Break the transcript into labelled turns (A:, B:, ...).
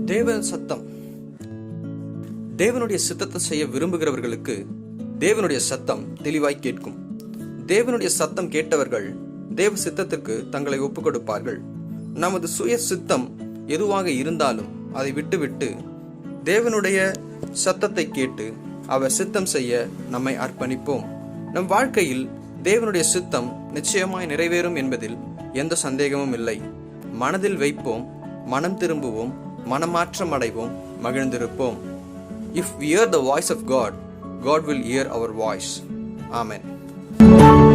A: தேவ சத்தம். தேவனுடைய சித்தத்தை செய்ய விரும்புகிறவர்களுக்கு தேவனுடைய சத்தம் தெளிவாய் கேட்கும். தேவனுடைய சத்தம் கேட்டவர்கள் தேவ சித்தத்திற்கு தங்களை ஒப்புக் கொடுப்பார்கள். நமது சுய சித்தம் எதுவாக இருந்தாலும் அதை விட்டுவிட்டு தேவனுடைய சத்தத்தை கேட்டு அவர் சித்தம் செய்ய நம்மை அர்ப்பணிப்போம். நம் வாழ்க்கையில் தேவனுடைய சித்தம் நிச்சயமாய் நிறைவேறும் என்பதில் எந்த சந்தேகமும் இல்லை. மனதில் வைப்போம், மனம் திரும்புவோம், மனமாற்றம் அடைவோம், மகிழ்ந்திருப்போம். If we hear the voice of God, God will hear our voice. Amen.